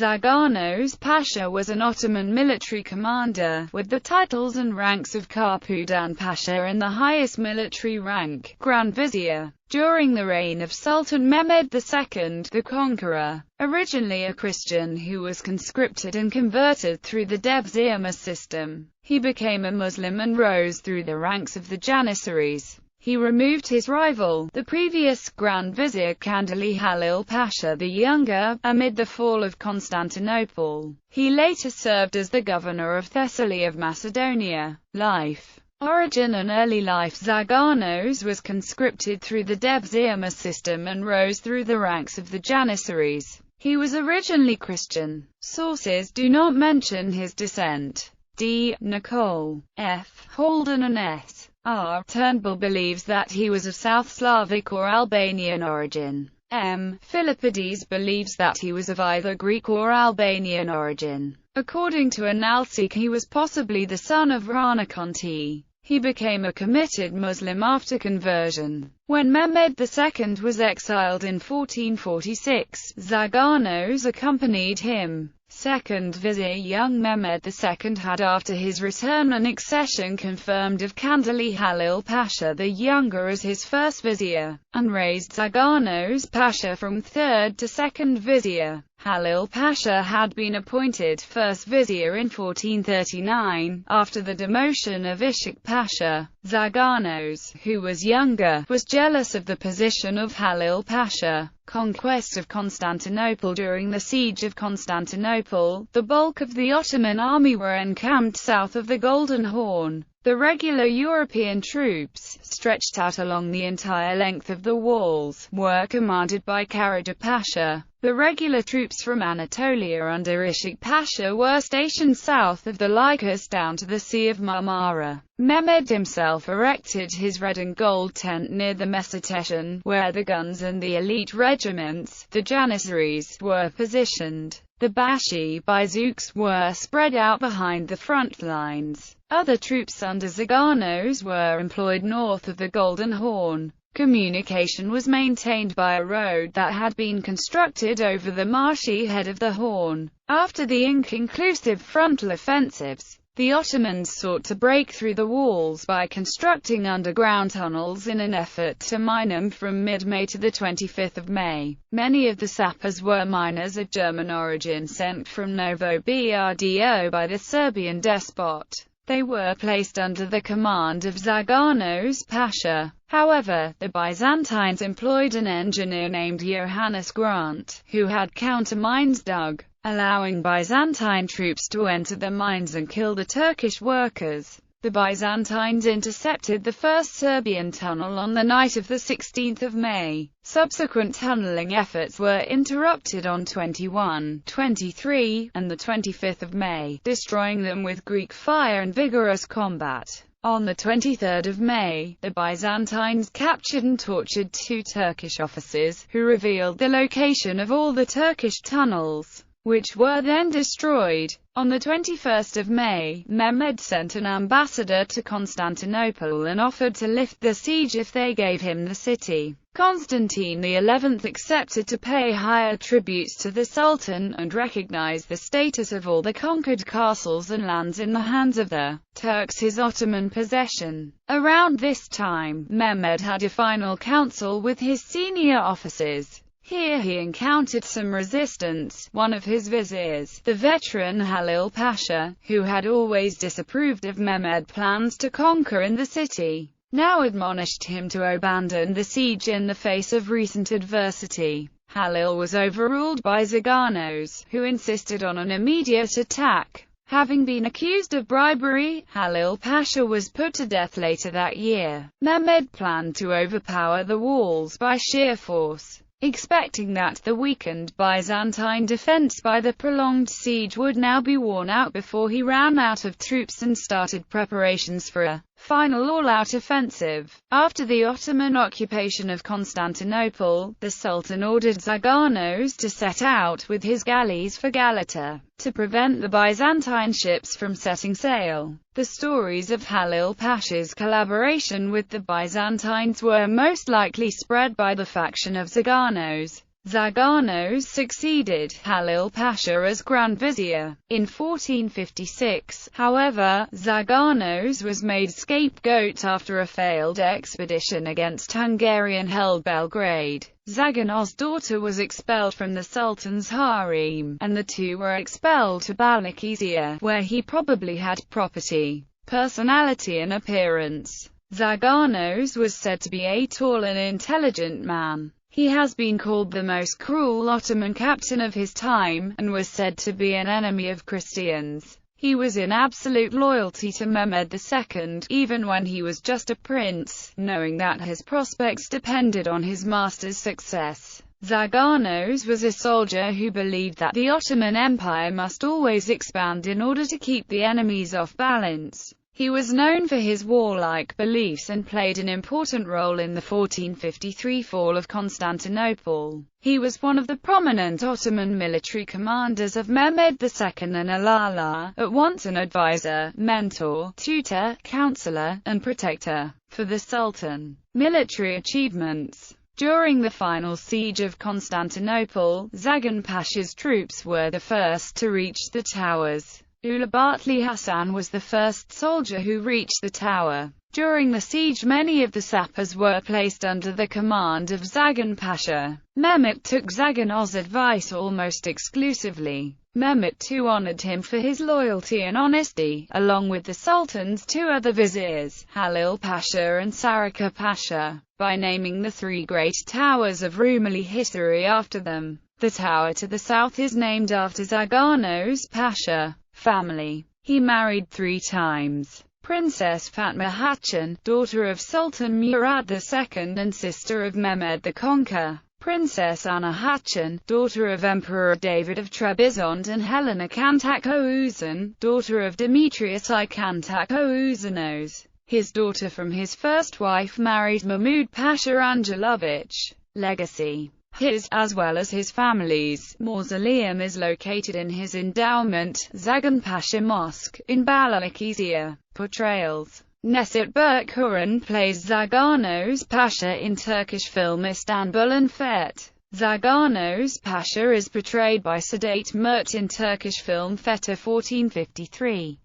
Zaganos Pasha was an Ottoman military commander, with the titles and ranks of Karpudan Pasha and the highest military rank, Grand Vizier. During the reign of Sultan Mehmed II, the Conqueror, originally a Christian who was conscripted and converted through the Devzirma system, he became a Muslim and rose through the ranks of the Janissaries. He removed his rival, the previous Grand Vizier Kandili Halil Pasha the Younger, amid the fall of Constantinople. He later served as the governor of Thessaly of Macedonia. Life, origin and early life. Zaganos was conscripted through the Devzirma system and rose through the ranks of the Janissaries. He was originally Christian. Sources do not mention his descent. D. Nicole, F. Holden and S. R. Turnbull believes that he was of South Slavic or Albanian origin. M. Philippides believes that he was of either Greek or Albanian origin. According to Analsik, he was possibly the son of Rana Conti. He became a committed Muslim after conversion. When Mehmed II was exiled in 1446, Zaganos accompanied him. Second Vizier young Mehmed II had after his return an accession confirmed of Kandili Halil Pasha the Younger as his first vizier, and raised Zaganos Pasha from third to second vizier. Halil Pasha had been appointed first vizier in 1439, after the demotion of Ishak Pasha. Zaganos, who was younger, was jealous of the position of Halil Pasha. Conquest of Constantinople. During the siege of Constantinople, the bulk of the Ottoman army were encamped south of the Golden Horn. The regular European troops, stretched out along the entire length of the walls, were commanded by Karaca Pasha. The regular troops from Anatolia under Ishak Pasha were stationed south of the Lycus down to the Sea of Marmara. Mehmed himself erected his red and gold tent near the Mesotetian, where the guns and the elite regiments, the Janissaries, were positioned. The Bashi Bazouks were spread out behind the front lines. Other troops under Zaganos were employed north of the Golden Horn. Communication was maintained by a road that had been constructed over the marshy head of the Horn. After the inconclusive frontal offensives, the Ottomans sought to break through the walls by constructing underground tunnels in an effort to mine them from mid-May to the 25th of May. Many of the sappers were miners of German origin sent from Novo Brdo by the Serbian despot. They were placed under the command of Zaganos Pasha. However, the Byzantines employed an engineer named Johannes Grant, who had counter-mines dug, allowing Byzantine troops to enter the mines and kill the Turkish workers. The Byzantines intercepted the first Serbian tunnel on the night of the 16th of May. Subsequent tunneling efforts were interrupted on 21, 23, and the 25th of May, destroying them with Greek fire and vigorous combat. On the 23rd of May, the Byzantines captured and tortured 2 Turkish officers, who revealed the location of all the Turkish tunnels, which were then destroyed. On the 21st of May, Mehmed sent an ambassador to Constantinople and offered to lift the siege if they gave him the city. Constantine XI accepted to pay higher tributes to the Sultan, and recognized the status of all the conquered castles and lands in the hands of the Turks, his Ottoman possession. Around this time, Mehmed had a final council with his senior officers. Here he encountered some resistance. One of his viziers, the veteran Halil Pasha, who had always disapproved of Mehmed's plans to conquer in the city, now admonished him to abandon the siege in the face of recent adversity. Halil was overruled by Zaganos, who insisted on an immediate attack. Having been accused of bribery, Halil Pasha was put to death later that year. Mehmed planned to overpower the walls by sheer force, expecting that the weakened Byzantine defense by the prolonged siege would now be worn out before he ran out of troops and started preparations for a final all-out offensive. After the Ottoman occupation of Constantinople, the Sultan ordered Zaganos to set out with his galleys for Galata, to prevent the Byzantine ships from setting sail. The stories of Halil Pasha's collaboration with the Byzantines were most likely spread by the faction of Zaganos. Zaganos succeeded Halil Pasha as Grand Vizier. In 1456, however, Zaganos was made scapegoat after a failed expedition against Hungarian-held Belgrade. Zaganos' daughter was expelled from the Sultan's harem, and the two were expelled to Balikizia, where he probably had property, personality and appearance. Zaganos was said to be a tall and intelligent man. He has been called the most cruel Ottoman captain of his time, and was said to be an enemy of Christians. He was in absolute loyalty to Mehmed II, even when he was just a prince, knowing that his prospects depended on his master's success. Zaganos was a soldier who believed that the Ottoman Empire must always expand in order to keep the enemies off balance. He was known for his warlike beliefs and played an important role in the 1453 fall of Constantinople. He was one of the prominent Ottoman military commanders of Mehmed II and Alala, at once an advisor, mentor, tutor, counselor, and protector for the Sultan. Military achievements. During the final siege of Constantinople, Zagan Pasha's troops were the first to reach the towers. Ulabatli Hassan was the first soldier who reached the tower. During the siege, many of the sappers were placed under the command of Zagan Pasha. Mehmet took Zaganos' advice almost exclusively. Mehmet II honored him for his loyalty and honesty, along with the Sultan's two other viziers, Halil Pasha and Sarika Pasha, by naming the three great towers of Rumeli history after them. The tower to the south is named after Zaganos' Pasha family. He married 3 times. Princess Fatma Hatun, daughter of Sultan Murad II and sister of Mehmed the Conqueror. Princess Anna Hatun, daughter of Emperor David of Trebizond, and Helena Kantak-Oğuzhan, daughter of Demetrius I Kantak-Oğuzhanos. His daughter from his first wife married Mahmud Pasha Angelovich. Legacy. His, as well as his family's, mausoleum is located in his endowment, Zagan Pasha Mosque, in Balikizia. Portrayals. Necdet Berkhuran plays Zaganos Pasha in Turkish film Istanbul and Fethe. Zaganos Pasha is portrayed by Sedat Mert in Turkish film Fethe 1453.